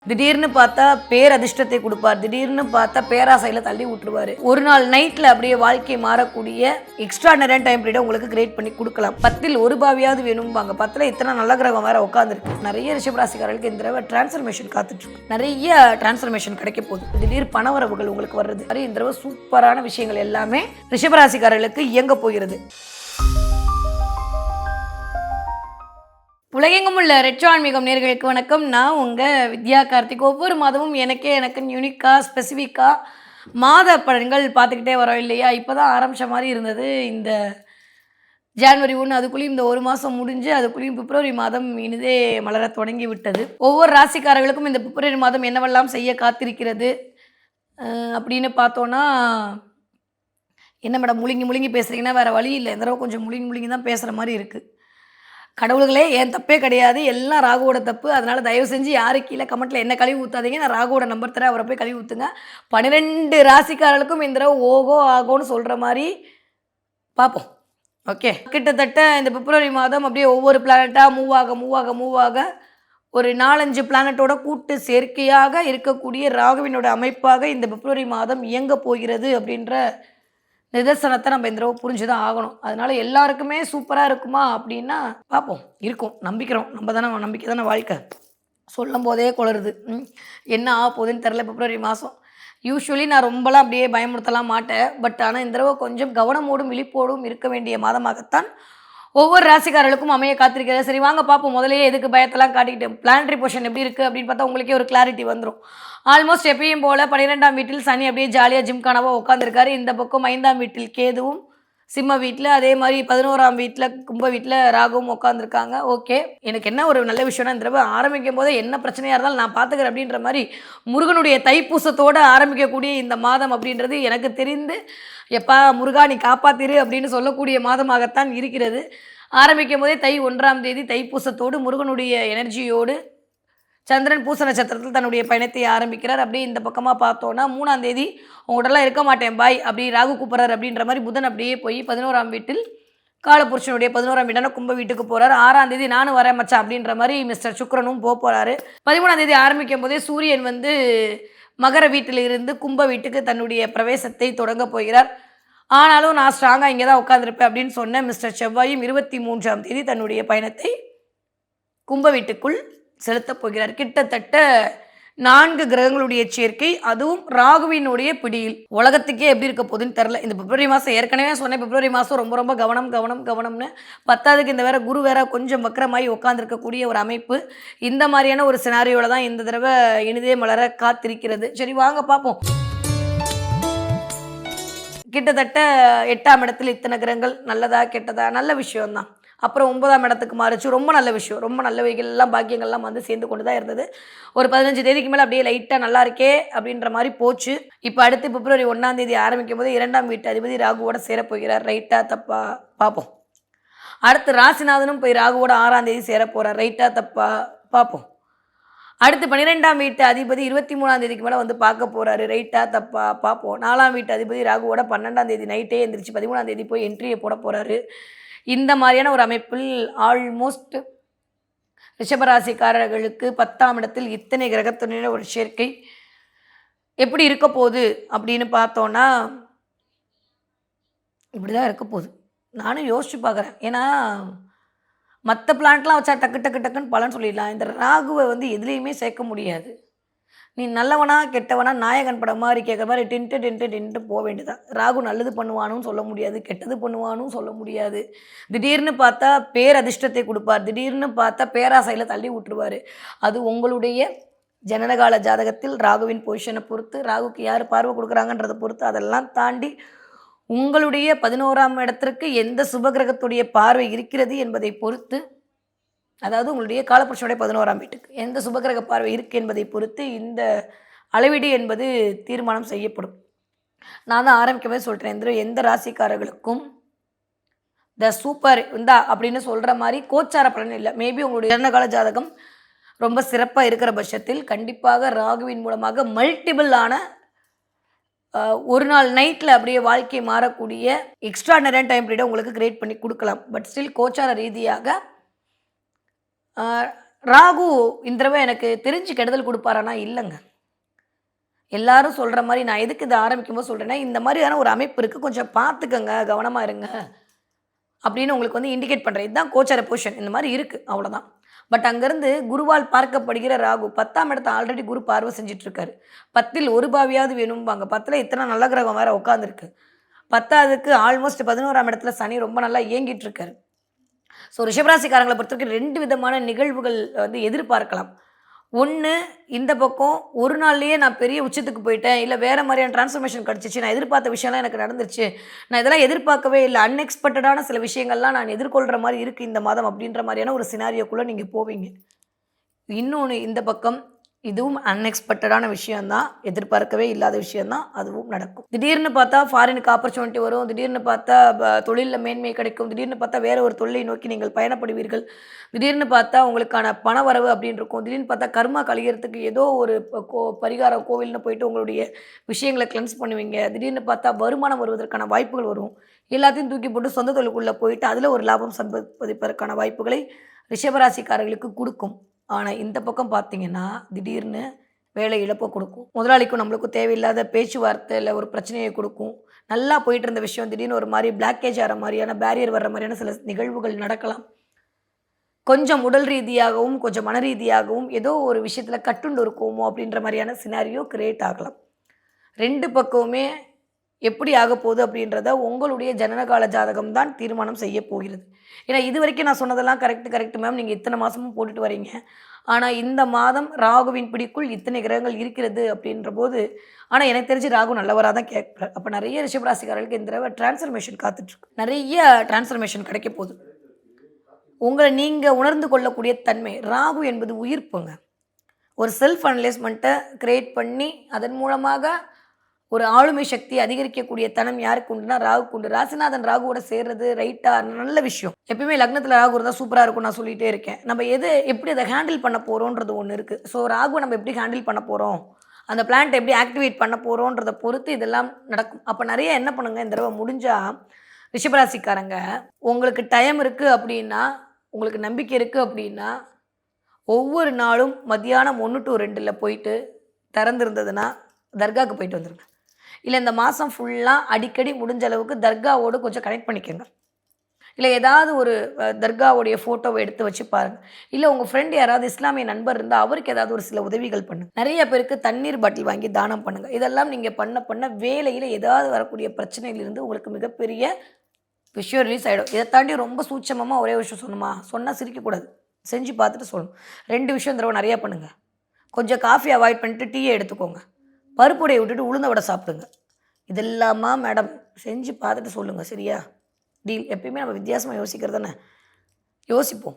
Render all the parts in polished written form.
திடீர்னு பார்த்தா பேரதிர்ஷ்டத்தை கொடுப்பார், திடீர்னு பார்த்தா பேராசையில தள்ளி விட்டுருவாரு. ஒரு நாள் நைட்ல அப்படியே வாழ்க்கை மாறக்கூடிய எக்ஸ்ட்ராடனரியான டைம் பீரியட் உங்களுக்கு கிரியேட் பண்ணி கொடுக்கலாம். 10ல் ஒரு பாவியாவது வேணும்பாங்க. 10ல் இத்தனை நல்ல கிரகம் வேற உட்காந்துருக்கு. நிறைய ரிஷபராசிக்காரர்களுக்கு இந்த தடவை டிரான்ஸ்ஃபர்மேஷன் காத்துட்டு இருக்கு. நிறைய டிரான்ஸ்ஃபர்மேஷன் கிடைக்க போகுது. திடீர் பணவரவுகள் உங்களுக்கு வருது. இந்த தடவை சூப்பரான விஷயங்கள் எல்லாமே ரிஷபராசிக்காரர்களுக்கு இயங்க போகிறது. உலகெங்கும் உள்ள ரெட்ரோ ஆன்மீகம் நேர்களுக்கு வணக்கம். நான் உங்கள் வித்யா கார்த்திக். ஒவ்வொரு மாதமும் எனக்கு யூனிக்காக ஸ்பெசிஃபிக்காக மாத பலன்கள் பார்த்துக்கிட்டே வரோம் இல்லையா? இப்போ தான் ஆரம்பித்த மாதிரி இருந்தது. இந்த ஜான்வரி 1 அதுக்குள்ளேயும் இந்த ஒரு மாதம் முடிஞ்சு அதுக்குள்ளேயும் பிப்ரவரி மாதம் இனிதே மலர தொடங்கி விட்டது. ஒவ்வொரு ராசிக்காரர்களுக்கும் இந்த பிப்ரவரி மாதம் என்னவெல்லாம் செய்ய காத்திருக்கிறது அப்படின்னு பார்த்தோன்னா, என்ன மேடம் முழுங்கி பேசுகிறீங்கன்னா வேறு வழி இல்லை. இந்த தடவை கொஞ்சம் முழுங்கி தான் பேசுகிற மாதிரி இருக்குது. கடவுள்களே, என் தப்பே கிடையாது, எல்லாம் ராகுவோட தப்பு. அதனால் தயவு செஞ்சு யாரு கீழே கமெண்ட்டில் என்ன கழுவி ஊற்றாதீங்க. நான் ராகுவோட நம்பர் தரேன், அவரை போய் கழுவி ஊற்றுங்க. 12 ராசிக்காரர்களுக்கும் இந்த தடவை ஓகோ ஆகோன்னு சொல்கிற மாதிரி பார்ப்போம். ஓகே, கிட்டத்தட்ட இந்த பிப்ரவரி மாதம் அப்படியே ஒவ்வொரு பிளானட்டாக மூவ் ஆக ஒரு 4-5 பிளானட்டோட கூட்டு சேர்க்கையாக இருக்கக்கூடிய ராகுவினோட அமைப்பாக இந்த பிப்ரவரி மாதம் இயங்க போகிறது அப்படின்ற நிதர்சனத்தை நம்ம இந்த தடவை புரிஞ்சு தான் ஆகணும். அதனால் எல்லாருக்குமே சூப்பராக இருக்குமா அப்படின்னா பார்ப்போம். இருக்கும், நம்பிக்கிறோம். நம்பிக்கை தானே வாழ்க்கை. சொல்லும் போதே குளருது. என்ன ஆக போகுதுன்னு தெரில. பிப்ரவரி மாதம் யூஸ்வலி நான் ரொம்பலாம் அப்படியே பயமுறுத்தலாம் மாட்டேன். பட் ஆனால் இந்த தடவை கொஞ்சம் கவனமோடும் விழிப்போடும் இருக்க வேண்டிய மாதமாகத்தான் ஒவ்வொரு ராசிக்காரர்களுக்கும் அமைய காத்திருக்கிறது. சரி வாங்க பார்ப்போம். முதலையே எதுக்கு பயத்தெல்லாம் காட்டிக்கிட்டு பிளானட்டரி பொசிஷன் எப்படி இருக்குது அப்படின்னு பார்த்தா உங்களுக்கே ஒரு கிளாரிட்டி வந்துடும். ஆல்மோஸ்ட் எப்பயும் போல் 12ஆம் வீட்டில் சனி அப்படியே ஜாலியாக ஜிம்கானாவாக உட்காந்துருக்காரு. இந்த பக்கம் 5ஆம் வீட்டில் கேதுவும் சிம்ம வீட்டில், அதே மாதிரி 11ஆம் வீட்டில் கும்ப வீட்டில் ராகுவும் உட்காந்துருக்காங்க. ஓகே, எனக்கு என்ன ஒரு நல்ல விஷயம்னா இந்த தடவை ஆரம்பிக்கும் போதே என்ன பிரச்சனையாக இருந்தாலும் நான் பார்த்துக்கிறேன் அப்படின்ற மாதிரி முருகனுடைய தைப்பூசத்தோடு ஆரம்பிக்கக்கூடிய இந்த மாதம் அப்படின்றது எனக்கு தெரிந்து எப்பா முருகா நீ காப்பாத்திரு அப்படின்னு சொல்லக்கூடிய மாதமாகத்தான் இருக்கிறது. ஆரம்பிக்கும் போதே தை 1ஆம் தேதி தைப்பூசத்தோடு முருகனுடைய எனர்ஜியோடு சந்திரன் பூச நட்சத்திரத்தில் தன்னுடைய பயணத்தை ஆரம்பிக்கிறார். அப்படியே இந்த பக்கமாக பார்த்தோன்னா 3ஆம் தேதி உங்கள்கிட்டலாம் இருக்க மாட்டேன் பாய் அப்படி ராகு கூப்பிட்றார் அப்படின்ற மாதிரி புதன் அப்படியே போய் 11ஆம் வீட்டில் காலபுருஷனுடைய 11ஆம் வீடான கும்ப வீட்டுக்கு போகிறார். 6ஆம் தேதி நானும் வரேன் மச்சான் அப்படின்ற மாதிரி மிஸ்டர் சுக்கிரனும் போகிறாரு. 13ஆம் தேதி ஆரம்பிக்கும் போதே சூரியன் மகர வீட்டில் இருந்து கும்ப வீட்டுக்கு தன்னுடைய பிரவேசத்தை தொடங்க போகிறார். ஆனாலும் நான் ஸ்ட்ராங்காக இங்கே தான் உட்காந்துருப்பேன் அப்படின்னு சொன்ன மிஸ்டர் செவ்வாயும் 23ஆம் தேதி தன்னுடைய பயணத்தை கும்ப வீட்டுக்குள் செலுத்தப் போகிறார். கிட்டத்தட்ட 4 கிரகங்களுடைய சேர்க்கை, அதுவும் ராகுவினுடைய பிடியில். உலகத்துக்கே எப்படி இருக்க போகுதுன்னு தெரில. இந்த பிப்ரவரி மாதம் ஏற்கனவே சொன்னேன், பிப்ரவரி மாதம் ரொம்ப கவனம்னு. 10ஆவதுக்கு இந்த குரு வேற கொஞ்சம் வக்கரமாகி உட்காந்துருக்கக்கூடிய ஒரு அமைப்பு. இந்த மாதிரியான ஒரு சினாரியோவில் தான் இந்த தடவை இனிதே மலர காத்திருக்கிறது. சரி வாங்க பார்ப்போம். கிட்டத்தட்ட 8ஆம் இடத்துல இத்தனை கிரகங்கள் நல்லதா கெட்டதா? நல்ல விஷயம்தான். அப்புறம் 9ஆம் இடத்துக்கு மாறிச்சு, ரொம்ப நல்ல விஷயம். ரொம்ப நல்லவைகள் எல்லாம் பாக்கியங்கள்லாம் சேர்ந்து கொண்டு தான் இருந்தது. ஒரு 15 தேதிக்கு மேலே அப்படியே லைட்டாக நல்லா இருக்கே அப்படின்ற மாதிரி போச்சு. இப்போ அடுத்து பிப்ரவரி 1ஆம் தேதி ஆரம்பிக்கும் போது 2ஆம் வீட்டு அதிபதி ராகுவோட சேரப்போகிறார். ரைட்டாக தப்பா பார்ப்போம். அடுத்து ராசிநாதனும் போய் ராகுவோட 6ஆம் தேதி சேரப்போகிறார். ரைட்டாக தப்பா பார்ப்போம். அடுத்து 12ஆம் வீட்டு அதிபதி 23ஆம் தேதிக்கு மேலே பார்க்க போகிறாரு. ரைட்டாக தப்பா பார்ப்போம். 4ஆம் வீட்டு அதிபதி ராகுவோட 12ஆம் தேதி நைட்டே எந்திரிச்சு 13ஆம் தேதி போய் என்ட்ரியை போட போகிறாரு. இந்த மாதிரியான ஒரு அமைப்பில் ஆல்மோஸ்ட் ரிஷபராசிக்காரர்களுக்கு 10ஆம் இடத்தில் இத்தனை கிரகத்துடைய ஒரு சேர்க்கை எப்படி இருக்க போகுது அப்படின்னு பார்த்தோன்னா இப்படி தான் இருக்க போகுது. நானும் யோசிச்சு பார்க்குறேன். ஏன்னா மற்ற பிளான்ட்லாம் வச்சா டக்குன்னு பலன் சொல்லிடலாம். இந்த ராகுவை எதுலேயுமே சேர்க்க முடியாது. நீ நல்லவனா கெட்டவனா நாயகன் படம் மாதிரி கேட்குற மாதிரி டின்ட்டு போக வேண்டியதான். ராகு நல்லது பண்ணுவானும் சொல்ல முடியாது, கெட்டது பண்ணுவானும் சொல்ல முடியாது. திடீர்னு பார்த்தா பேரதிர்ஷ்டத்தை கொடுப்பார், திடீர்னு பார்த்தா பேராசையில் தள்ளி விட்டுருவார். அது உங்களுடைய ஜனனகால ஜாதகத்தில் ராகுவின் பொசிஷனை பொறுத்து, ராகுக்கு யார் பார்வை கொடுக்குறாங்கன்றதை பொறுத்து, அதெல்லாம் தாண்டி உங்களுடைய 11ஆம் இடத்திற்கு எந்த சுபகிரகத்துடைய பார்வை இருக்கிறது என்பதை பொறுத்து, அதாவது உங்களுடைய காலபுருஷனுடைய 11ஆம் வீட்டுக்கு எந்த சுபகிரக பார்வை இருக்குது என்பதை பொறுத்து இந்த அளவீடு என்பது தீர்மானம் செய்யப்படும். நான் தான் ஆரம்பிக்கவே சொல்கிறேன், எந்த ராசிக்காரர்களுக்கும் த சூப்பர் இந்தா அப்படின்னு சொல்கிற மாதிரி கோச்சார பலன் இல்லை. மேபி உங்களுடைய ஜனனகால ஜாதகம் ரொம்ப சிறப்பாக இருக்கிற பட்சத்தில் கண்டிப்பாக ராகுவின் மூலமாக மல்டிபிளான ஒரு நாள் நைட்டில் அப்படியே வாழ்க்கை மாறக்கூடிய எக்ஸ்ட்ராடனரியான டைம் பீரியடை உங்களுக்கு கிரியேட் பண்ணி கொடுக்கலாம். பட் ஸ்டில் கோச்சார ரீதியாக ராகு இந்த தடவை எனக்கு தெரிஞ்சு கெடுதல் குடுப்பாரான்னா இல்லங்க. எல்லாரும் சொல்ற மாரி நான் எதுக்கு இத ஆரம்பிக்கும்போது சொல்றேன்னா, இந்த மாரியான ஒரு அமைப்பு இருக்கு. கொஞ்சம் பார்த்துக்கங்க, கவனமா இருங்க. அப்படின்னு உங்களுக்கு வந்து இண்டிகேட் பண்றேன். இதுதான் கோச்சார பொசிஷன். இந்த மாரி இருக்கு. அவ்வளோதான். பட் அங்கருந்து குருவால் பார்க்கப்படுகிற ராகு 10ஆம் இடத்த ஆல்ரெடி குரு பார்வை செஞ்சுட்டு இருக்காரு. 10ல் ஒரு பாவியாவது வேணும்பாங்க. 10ல இத்தன நல்ல கிரகம் வேற உட்கார்ந்திருக்கு. 10வதுக்கு ஆல்மோஸ்ட் 11ஆம் இடத்துல சனி ரொம்ப நல்லா இயங்கிட்டு இருக்காரு. ஸோ ரிஷபராசிக்காரங்கள பொறுத்தவரைக்கும் 2 விதமான நிகழ்வுகள் வந்து எதிர்பார்க்கலாம். ஒண்ணு இந்த பக்கம் ஒரு நாள்லயே நான் பெரிய உச்சத்துக்கு போயிட்டேன். இல்ல வேற மாரியான டிரான்ஸ்ஃபர்மேஷன் கிடைச்சுச்சு. நான் எதிர்பார்த்த விஷயம்லாம் எனக்கு நடந்துருச்சு. நான் இதெல்லாம் எதிர்பார்க்கவே இல்ல. அன்எக்ஸ்பெக்டடான சில விஷயங்கள்லாம் நான் எதிர்கொள்ற மாரி இருக்கு இந்த மாதம் அப்படின்ற மாரியான ஒரு சினாரியோக்குள்ள நீங்க போவீங்க. இன்னொன்னு இந்த பக்கம் இதுவும் அன்எக்ஸ்பெக்டடான விஷயம் தான். எதிர்பார்க்கவே இல்லாத விஷயம் தான். அதுவும் நடக்கும். திடீர்னு பார்த்தா ஃபாரினுக்கு ஆப்பர்ச்சுனிட்டி வரும். திடீர்னு பார்த்தா தொழில்ல மேன்மை கிடைக்கும். திடீர்னு பார்த்தா வேற ஒரு தொழிலை நோக்கி நீங்கள் பயணப்படுவீர்கள். திடீர்னு பார்த்தா உங்களுக்கான பணவரவு அப்படின்னு இருக்கும். திடீர்னு பார்த்தா கர்மா கழியறதுக்கு ஏதோ ஒரு பரிகாரம் கோவில்னு போயிட்டு உங்களுடைய விஷயங்கள கிளென்ஸ் பண்ணுவீங்க. திடீர்னு பார்த்தா வருமானம் வருவதற்கான வாய்ப்புகள் வரும். எல்லாத்தையும் தூக்கி போட்டு சொந்த தொழிலுக்குள்ள போயிட்டு அதில ஒரு லாபம் சம்பாதிப்பதற்கான வாய்ப்புகளை ரிஷபராசிக்காரர்களுக்கு குடுக்கும். ஆனா, இந்த பக்கம் பார்த்தீங்கன்னா, திடீர்னு வேலை இழப்ப குடுக்கும். முதலாளிக்கும் நம்மளுக்கும் தேவையில்லாத பேச்சுவார்த்தையில ஒரு பிரச்சனைய குடுக்கும். நல்லா போயிட்டு இருந்த விஷயம் திடீர்னு ஒரு மாரி பிளாக்கேஜ் ஆற மாரியான, பேரியர் வர்ற மாரியான சில நிகழ்வுகள் நடக்கலாம். கொஞ்சம் உடல் ரீதியாகவும், கொஞ்சம் மன ரீதியாகவும் ஏதோ ஒரு விஷயத்தில கட்டுண்டு இருக்கோமோ! அப்பிடின்ற மாரியான சினாரியோ கிரியேட் ஆகலாம். 2 பக்கமுமே எப்படி ஆகப்போகுது அப்படின்றத உங்களுடைய ஜனனகால ஜாதகம் தான் தீர்மானம் செய்ய போகிறது. ஏன்னா இதுவரைக்கும் நான் சொன்னதெல்லாம் கரெக்ட் மேம். நீங்க இத்தன மாசமும் போட்டுட்டு வரீங்க. ஆனா இந்த மாதம் ராகுவின் பிடிக்குள் இத்தனை கிரகங்கள் இருக்கிறது அப்படின்றபோது ஆனா எனக்கு தெரிஞ்சு ராகு நல்லவரா தான் கேட்கிறார். அப்ப நெறைய ரிஷபராசிக்காரர்களுக்கு இந்த தடவ டிரான்ஸ்ஃபர்மேஷன் காத்துட்டு இருக்கு. நெறைய டிரான்ஸ்ஃபர்மேஷன் கிடைக்க போகுது. உங்கள நீங்க உணர்ந்து கொள்ளக்கூடிய தன்மை. ராகு என்பது உயிர்ப்புங்க. ஒரு செல்ஃப் அனலைஸ்மென்ட்ட கிரியேட் பண்ணி அதன் மூலமாக ஒரு ஆளுமை சக்தி அதிகரிக்கக்கூடிய தனம் யாருக்கு உண்டுன்னா ராகுக்கு உண்டு. ராசிநாதன் ராகுவோட சேர்றது ரைட்டா நல்ல விஷயம். எப்பயுமே லக்னத்தில ராகு இருந்தா சூப்பரா இருக்கும்னு நான் சொல்லிட்டே இருக்கேன். நம்ம எப்படி அத ஹேண்டில் பண்ண போறோம்ன்றது ஒண்ணு இருக்கு. ஸோ ராகுவ நம்ம எப்படி ஹேண்டில் பண்ண போறோம்? அந்த பிளான்ட்ட எப்படி ஆக்டிவேட் பண்ண போறோம்ன்றத பொறுத்து இதெல்லாம் நடக்கும். அப்ப நெறைய என்ன பண்ணுங்க இந்த தடவ முடிஞ்சா ரிஷபராசிக்காரங்க உங்களுக்கு டைம் இருக்கு அப்டின்னா, உங்களுக்கு நம்பிக்கை இருக்கு அப்டின்னா, ஒவ்வொரு நாளும் மத்தியானம் 1 டூ 2ல போயிட்டு திறந்திருந்ததுன்னா, தர்காக்கு போயிட்டு வந்துருங்க. இல்ல இந்த மாசம் ஃபுல்லா அடிக்கடி முடிஞ்ச அளவுக்கு தர்காவோடு கொஞ்சம் கனெக்ட் பண்ணிக்கங்க. இல்ல ஏதாவது ஒரு தர்காவுடைய ஃபோட்டோவ எடுத்து வச்சு பாருங்க. இல்ல உங்க ஃப்ரெண்ட் யாராவது இஸ்லாமிய நண்பர் இருந்தா, அவருக்கு ஏதாவது ஒரு சில உதவிகள் பண்ணுங்க. நெறைய பேருக்கு தண்ணீர் பாட்டில் வாங்கி தானம் பண்ணுங்க. இதெல்லாம் நீங்க பண்ண வேலையில ஏதாவது வரக்கூடிய பிரச்சனையிலிருந்து உங்களுக்கு மிகப்பெரிய விஷயம் ரிலீஸ் ஆயிடும். இத தாண்டி ரொம்ப சூட்சமமா ஒரே விஷயம் சொல்லணுமா? சொன்னா சிரிக்கக்கூடாது. செஞ்சு பார்த்துட்டு சொல்லணும். 2 விஷயம் இந்த தடவ நெறையா பண்ணுங்க. கொஞ்சம் காஃபி அவாய்ட் பண்ணிட்டு டீய எடுத்துக்கோங்க. பருப்பு வடைய விட்டுட்டு உளுந்த வடை சாப்பிடுங்க. இதெல்லாமா மேடம் செஞ்சு பார்த்துட்டு சொல்லுங்க. சரியா? டீல். எப்பயுமே நம்ம வித்தியாசமா யோசிக்கிறது தானே. யோசிப்போம்.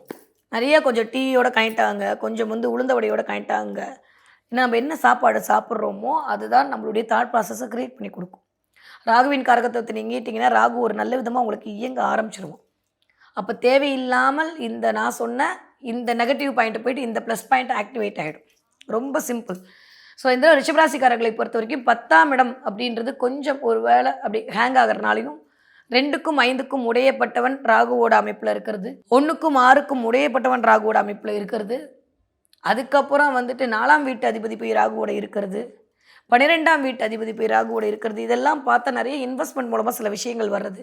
நெறைய கொஞ்சம் டீயோட கனெக்ட் ஆகுங்க. கொஞ்சம் வந்து உளுந்த வடையோட கனெக்ட் ஆகுங்க. ஏன்னா நம்ம என்ன சாப்பாடு சாப்பிடுறோமோ, அதுதான் நம்மளுடைய தாட் ப்ராசஸ கிரியேட் பண்ணி குடுக்கும். ராகுவின் காரகத்துவத்த நீங்கிட்டீங்கன்னா, ராகு ஒரு நல்ல விதமா உங்களுக்கு இயங்க ஆரம்பிச்சுருவான். அப்ப தேவையில்லாமல் நான் சொன்ன இந்த நெகட்டிவ் பாயிண்ட் போயிட்டு இந்த ப்ளஸ் பாயிண்ட் ஆக்டிவேட் ஆயிடும். ரொம்ப சிம்பிள். ஸோ இந்த ரிஷபராசிக்காரர்களை பொறுத்தவரைக்கும் 10ஆம் இடம் அப்படின்றது கொஞ்சம் ஒரு வேளை அப்படி ஹேங் ஆகுறனாலையும் 2க்கும் 5க்கும் உடையப்பட்டவன் ராகுவோட அமைப்பில் இருக்கிறது. 1க்கும் 6க்கும் உடையப்பட்டவன் ராகுவோட அமைப்பில் இருக்கிறது. அதுக்கப்புறம் வந்துட்டு 4ஆம் வீட்டு அதிபதி போய் ராகுவோட இருக்கிறது. 12ஆம் வீட்டு அதிபதி போய் ராகுவோட இருக்கிறது. இதெல்லாம் பார்த்தா நெறைய இன்வெஸ்ட்மென்ட் மூலமா சில விஷயங்கள் வர்றது.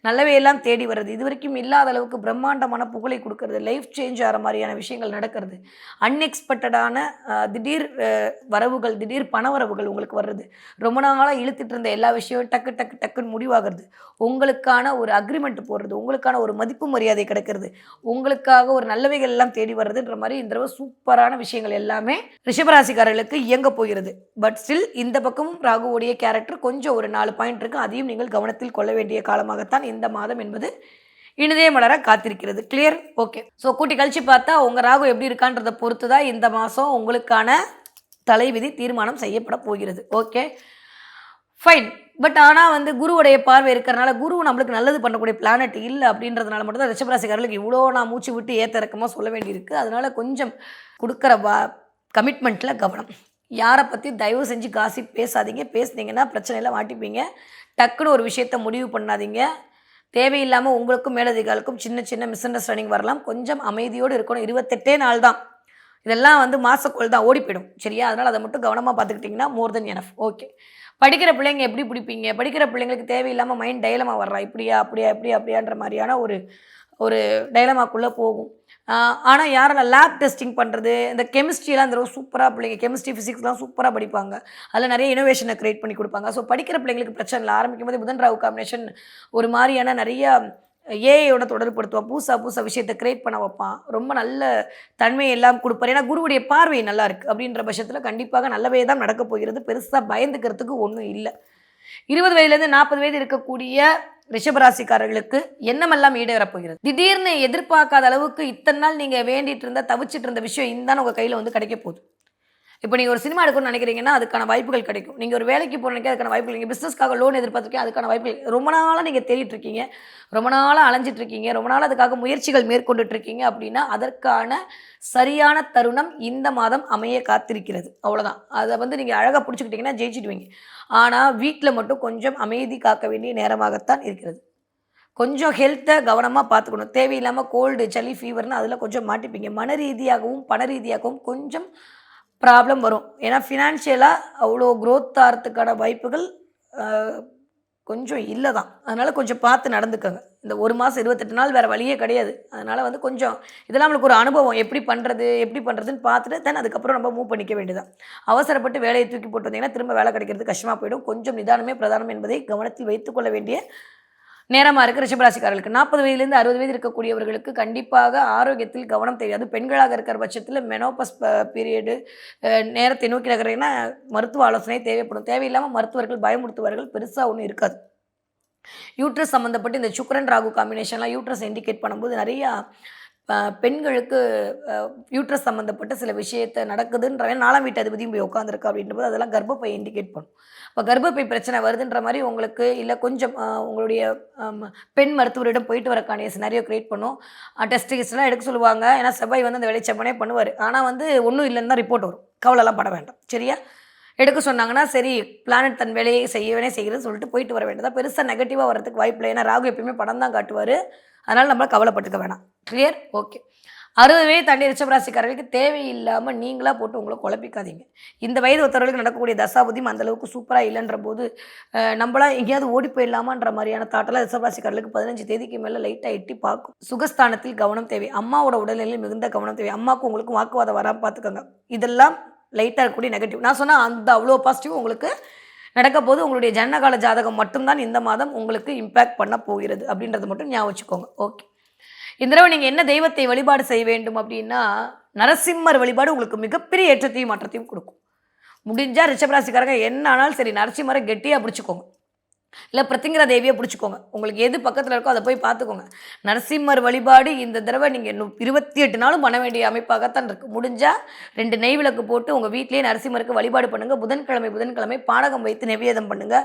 நல்லவையெல்லாம் தேடி வர்றது. இதுவரைக்கும் இல்லாத அளவுக்கு பிரம்மாண்டமான புகழை குடுக்கறது. லைஃப் சேஞ்ச் ஆற மாரியான விஷயங்கள் நடக்கிறது. அன்எக்ஸ்பெக்டடான திடீர் வரவுகள், திடீர் பணவரவுகள் உங்களுக்கு வர்றது. ரொம்ப நாளா இழுத்துட்டு இருந்த எல்லா விஷயமும் டக்குன்னு முடிவாகிறது. உங்களுக்கான ஒரு அக்ரீமெண்ட் போடுறது. உங்களுக்கான ஒரு மதிப்பு மரியாதை கிடைக்கிறது. உங்களுக்காக ஒரு நல்லவைகள் எல்லாம் தேடி வர்றதுன்ற மாரி இந்த தடவ சூப்பரான விஷயங்கள் எல்லாமே ரிஷபராசிக்காரர்களுக்கு இயங்கப் போகிறது. பட் ஸ்டில் இந்த பக்கமும் ராகுவுடைய கேரக்டர் கொஞ்சம் ஒரு 4 பாயிண்ட் இருக்கு. அதையும் நீங்கள் கவனத்தில் கொள்ள வேண்டிய காலமாகத்தான் இந்த மாதம் என்பது இனிதே மலர காத்திருக்கிறது. கிளியர்? ஓகே. ஸோ கூட்டி கழிச்சு பார்த்தா உங்க ராகு எப்படி இருக்கான்றத பொறுத்து தான் இந்த மாதம் உங்களுக்கான தலைவிதி தீர்மானம் செய்யப்பட போகிறது. Okay fine. பட் ஆனால் வந்து குருவுடைய பார்வை இருக்கிறனால குரு நம்மளுக்கு நல்லது பண்ணக்கூடிய பிளானட் இல்லை அப்படின்றதுனால மட்டும் தான் ரிஷபராசிக்காரர்களுக்கு இவ்வளோ நான் மூச்சு விட்டு ஏத்த இறக்கமாக சொல்ல வேண்டியிருக்கு. அதனால கொஞ்சம் கொடுக்குற கமிட்மெண்ட்டில் கவனம். யாரை பற்றி தயவு செஞ்சு காசிப் பேசாதீங்க. பேசுனீங்கன்னா பிரச்சனையில் மாட்டிப்பீங்க. டக்குன்னு ஒரு விஷயத்த முடிவு பண்ணாதீங்க. தேவையில்லாமல் உங்களுக்கும் மேலதிகாரிகளுக்கும் சின்ன சின்ன மிஸ் அண்டர்ஸ்டாண்டிங் வரலாம். கொஞ்சம் அமைதியோடு இருக்கணும். 28 நாள் தான். இதெல்லாம் வந்து மாசக்கோள் தான் ஓடி போயிடும். சரியா? அதனால அத மட்டும் கவனமா பார்த்துக்கிட்டீங்கன்னா மோர் தென் எனஃப். ஓகே. படிக்கிற பிள்ளைங்க எப்படி பிடிப்பீங்க? படிக்கிற பிள்ளைங்களுக்கு தேவையில்லாம மைண்ட் டயலமா வர்றா. இப்படியா? அப்படியா? இப்படியா? அப்படியான்ற மாரியான ஒரு ஒரு டயலமாக்குள்ள போகும். ஆனா யாரெல்லாம் லேப் டெஸ்டிங் பண்றது, இந்த கெமிஸ்ட்ரிலாம் இந்த தடவ சூப்பரா பிள்ளைங்க கெமிஸ்ட்ரி, பிசிக்ஸ்லாம் சூப்பரா படிப்பாங்க. அதில நெறைய இனோவேஷன கிரியேட் பண்ணி குடுப்பாங்க. ஸோ படிக்கிற பிள்ளைங்களுக்கு பிரச்சனை இல்ல. ஆரம்பிக்கும்போதே புதன், ராகு காம்பினேஷன் ஒரு மாரியான நெறைய ஏஐயோட தொடர்புபடுத்துவான். புதுசா புதுசா விஷயத்த கிரியேட் பண்ண வைப்பான். ரொம்ப நல்ல தன்மை எல்லாம் குடுப்பாரு. ஏன்னா குருவுடைய பார்வை நல்லா இருக்கு. அப்படின்ற பட்சத்தில கண்டிப்பாக நல்லவே தான் நடக்கப் போகிறது. பெருசா பயந்துக்கிறதுக்கு ஒண்ணும் இல்ல. 20 வயதிலிருந்து 40 வயது இருக்கக்கூடிய ரிஷபராசிக்காரர்களுக்கு எண்ணமெல்லாம் ஈடேறப் போகிறது. திடீர்னு எதிர்பார்க்காத அளவுக்கு இத்தன நாள் நீங்க வேண்டிட்டு இருந்த, தவிச்சிட்டு இருந்த விஷயம் இந்தான்னு உங்க கையில வந்து கிடைக்கப் போகுது. இப்ப நீங்க ஒரு சினிமா எடுக்கணும்னு நினைக்கிறீங்கன்னா, அதுக்கான வாய்ப்புகள் கிடைக்கும். நீங்க ஒரு வேலைக்கு போகணும்னு நினைக்க அதுக்கான வாய்ப்புகள். நீங்க பிசினஸ்க்காக லோன் எதிர்பார்த்திருக்கீங்க, அதுக்கான வாய்ப்புகள். ரொம்ப நாளா நீங்க தேடிட்டு இருக்கீங்க. ரொம்ப நாளா அலைஞ்சிட்டு இருக்கீங்க. ரொம்ப நாளா அதுக்காக முயற்சிகள் மேற்கொண்டுட்டு இருக்கீங்க அப்படின்னா, அதற்கான சரியான தருணம் இந்த மாதம் அமைய காத்திருக்கிறது. அவ்வளோதான். அத வந்து நீங்க அழகா புடிச்சுக்கிட்டீங்கன்னா ஜெயிச்சிடுவீங்க. ஆனா, வீட்ல மட்டும் கொஞ்சம் அமைதி காக்க வேண்டிய நேரமாகத்தான் இருக்கிறது. கொஞ்சம் ஹெல்த்த கவனமா பார்த்துக்கணும். தேவையில்லாம கோல்டு, சளி, ஃபீவர்ன்னு அதில கொஞ்சம் மாட்டிப்பீங்க. மன ரீதியாகவும், பண ரீதியாகவும் கொஞ்சம் ப்ராப்ளம் வரும். ஏன்னா ஃபினான்ஷியலா அவ்வளோ குரோத் ஆறதுக்கான வாய்ப்புகள் அ கொஞ்சம் இல்ல தான். அதனால கொஞ்சம் பார்த்து நடந்துக்கங்க. இந்த 1 மாசம் 28 நாள் வேற வழியே கிடையாது. அதனால வந்து கொஞ்சம் இதெல்லாம் நம்மளுக்கு ஒரு அனுபவம். எப்படி பண்றது? எப்படி பண்றதுன்னு பார்த்துட்டு தென் அதுக்கப்புறம் நம்ம மூவ் பண்ணிக்க வேண்டியதுதான். அவசரப்பட்டு வேலைய தூக்கி போட்டு வந்தீங்கன்னா, திரும்ப வேலை கிடைக்கிறது கஷ்டமா போயிடும். கொஞ்சம் நிதானமே பிரதானம் என்பதை கவனத்தில் வைத்துக் கொள்ள வேண்டிய நேரமா இருக்கு ரிஷபராசிக்காரர்களுக்கு. 40 வயதிலிருந்து 60 வயது இருக்கக்கூடியவர்களுக்கு கண்டிப்பாக ஆரோக்கியத்தில் கவனம் தேவை. அதுவும் பெண்களாக இருக்கிற பட்சத்தில மெனோபாஸ் பீரியடு நேரத்தை நோக்கி நகர்றீங்கன்னா, மருத்துவ ஆலோசனை தேவைப்படும். தேவையில்லாம மருத்துவர்கள் பயமுறுத்துவார்கள். பெருசா ஒண்ணும் இருக்காது. யூட்ரஸ் சம்மந்தப்பட்டு இந்த சுக்கிரன், ராகு காம்பினேஷன்லாம் யூட்ரஸ் இண்டிகேட் பண்ணும்போது நெறையா பெண்களுக்கு அ யூட்ரஸ் சம்மந்தப்பட்ட சில விஷயத்த நடக்குதுன்றவன் 4ஆம் வீட்டு அதிபதியும் போய் உட்காந்துருக்கா அப்படின்றபோது அதெல்லாம் கர்ப்பப்பை இண்டிகேட் பண்ணும். அப்ப கர்ப்பப்பை பிரச்சனை வருதுன்ற மாரி உங்களுக்கு இல்ல கொஞ்சம் உங்களுடைய அம் பெண் மருத்துவரிடம் போயிட்டு வரக்கான சினாரியோ கிரியேட் பண்ணும். டெஸ்ட் கிஸ்ட்லாம் எடுக்க சொல்லுவாங்க. ஏன்னா செவ்வாய் வந்து அந்த வேலைய செவ்வனே பண்ணுவாரு. ஆனா வந்து ஒண்ணும் இல்லன்னு தான் ரிப்போர்ட் வரும். கவலைலாம் பட வேண்டாம். சரியா? எடுக்க சொன்னாங்கன்னா, சரி பிளானட் தன் வேலையை செய்யவனே செய்கிறதுன்னு சொல்லிட்டு போயிட்டு வர வேண்டியதா. பெருசா நெகட்டிவா வரதுக்கு வாய்ப்பில்ல. ஏன்னா ராகு எப்பயுமே படம் தான் காட்டுவாரு. அதனால நம்ம கவலைப்பட்டுக்க வேணாம். கிளியர்? ஓகே. 60 வயது தாண்டிய ரிஷபராசிக்காரர்களுக்கு தேவையில்லாம நீங்களா போட்டு உங்கள குழப்பிக்காதீங்க. இந்த வயது ஒருத்தவர்களுக்கு நடக்கக்கூடிய தசாபுத்தியும் அந்த அளவுக்கு சூப்பரா இல்லன்றபோது, நம்பளா எங்கேயாவது ஓடி போயிடலாமான்ற மாரியான தாட்டெல்லாம் ரிஷபராசிக்காரர்களுக்கு 15 தேதிக்கு மேல லைட்டா எட்டி பார்க்கும். சுகஸ்தானத்தில் கவனம் தேவை. அம்மாவோட உடல்நிலையில் மிகுந்த கவனம் தேவை. அம்மாவுக்கும் உங்களுக்கும் வாக்குவாதம் வராம பார்த்துக்கோங்க. இதெல்லாம் லைட்டா இருக்கக்கூடிய நெகட்டிவ். நான் சொன்ன அந்த அவ்வளோ பாசிட்டிவ் உங்களுக்கு நடக்கப்போது உங்களுடைய ஜனனகால ஜாதகம் மட்டும் தான் இந்த மாதம் உங்களுக்கு இம்பாக்ட் பண்ண போகிறது. அப்படின்றத மட்டும் ஞாபகம் வச்சுக்கோங்க. ஓகே. இந்த தடவ நீங்க என்ன தெய்வத்தை வழிபாடு செய்ய வேண்டும் அப்படின்னா, நரசிம்மர் வழிபாடு உங்களுக்கு மிகப்பெரிய ஏற்றத்தையும், மாற்றத்தையும் குடுக்கும். முடிஞ்சா ரிஷபராசிக்காரங்க என்ன ஆனாலும் சரி, நரசிம்மர கெட்டியா பிடிச்சுக்கோங்க. இல்ல பிரத்திங்கரா தேவிய பிடிச்சுக்கோங்க. உங்களுக்கு எது பக்கத்துல இருக்கோ அத போய் பார்த்துக்கோங்க. நரசிம்மர் வழிபாடு இந்த தடவ நீங்க 28 நாளும் பண்ண வேண்டிய அமைப்பாகத்தான் இருக்கு. முடிஞ்சா 2 நெய் விளக்கு போட்டு உங்க வீட்லயே நரசிம்மருக்கு வழிபாடு பண்ணுங்க. புதன்கிழமை பானகம் வைத்து நிவேதம் பண்ணுங்க.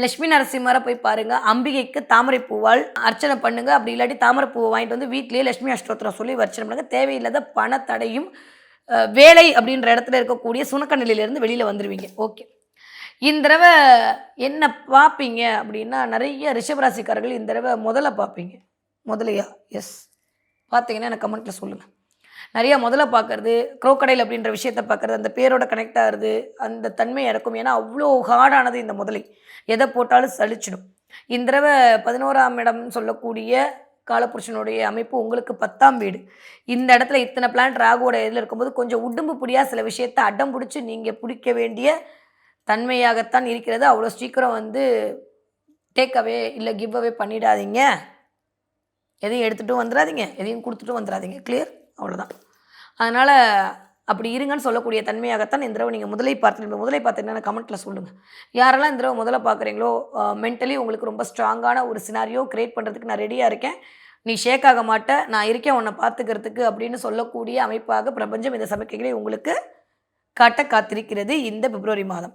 லட்சுமி நரசிம்மர போய் பாருங்க. அம்பிகைக்கு தாமரை பூவால் அர்ச்சனை பண்ணுங்க. அப்படி இல்லாட்டி தாமரை பூவ வாங்கிட்டு வந்து வீட்லயே லட்சுமி அஷ்டோத்திரம் சொல்லி அர்ச்சனை பண்ணுங்க. தேவையில்லாத பண தடையும், வேலை அப்படின்ற இடத்துல இருக்கக்கூடிய சுணக்க நிலையிலிருந்து வெளியில வந்துருவீங்க. ஓகே. இந்த தடவ என்ன பார்ப்பீங்க அப்படின்னா, நெறைய ரிஷபராசிக்காரர்கள் இந்த தடவ முதல பார்ப்பீங்க. முதலையா? எஸ். பார்த்தீங்கன்னா எனக்கு கமெண்ட்ல சொல்லுங்க. நெறைய முதல பார்க்கறது, குரோக்கடைல் அப்படின்ற விஷயத்த பார்க்கறது, அந்த பேரோட கனெக்ட் ஆகுறது, அந்த தன்மை இருக்கும். ஏன்னா, அவ்ளோ ஹார்டானது இந்த முதலை. எத போட்டாலும் சலிச்சிடும். இந்த தடவ 11ஆம் இடம் சொல்லக்கூடிய காலபுருஷனுடைய அமைப்பு உங்களுக்கு 10ஆம் வீடு. இந்த இடத்துல இத்தன பிளானட் ராகுவோட இதுல இருக்கும்போது, கொஞ்சம் உடும்பு புடியா சில விஷயத்த அடம் புடிச்சு நீங்க புடிக்க வேண்டிய தன்மையாகத்தான் இருக்கிறது. அவ்வளோ சீக்கிரம் வந்து டேக் அவே இல்ல கிவ் அவே பண்ணிடாதீங்க. எதையும் எடுத்துட்டும் வந்துராதீங்க. எதையும் குடுத்துட்டும் வந்துராதீங்க. கிளியர்? அவ்வளோதான். அதனால அப்படி இருங்கன்னு சொல்லக்கூடிய தன்மையாகத்தான் இந்த தடவ நீங்க முதலை பார்த்தீங்க. முதலை பார்த்தீங்கன்னா கமெண்ட்ல சொல்லுங்க. யாரெல்லாம் இந்த தடவ முதல்ல பார்க்குறீங்களோ, மென்டலி உங்களுக்கு ரொம்ப ஸ்ட்ராங்கான ஒரு சினாரியோ கிரியேட் பண்ணுறதுக்கு நான் ரெடியா இருக்கேன். நீ ஷேக் ஆக மாட்ட. நான் இருக்கேன் உன்ன பார்த்துக்கிறதுக்கு அப்படின்னு சொல்லக்கூடிய அமைப்பாக பிரபஞ்சம் இந்த சமிக்கைகளை உங்களுக்கு காட்ட காத்திருக்கிறது இந்த பிப்ரவரி மாதம்.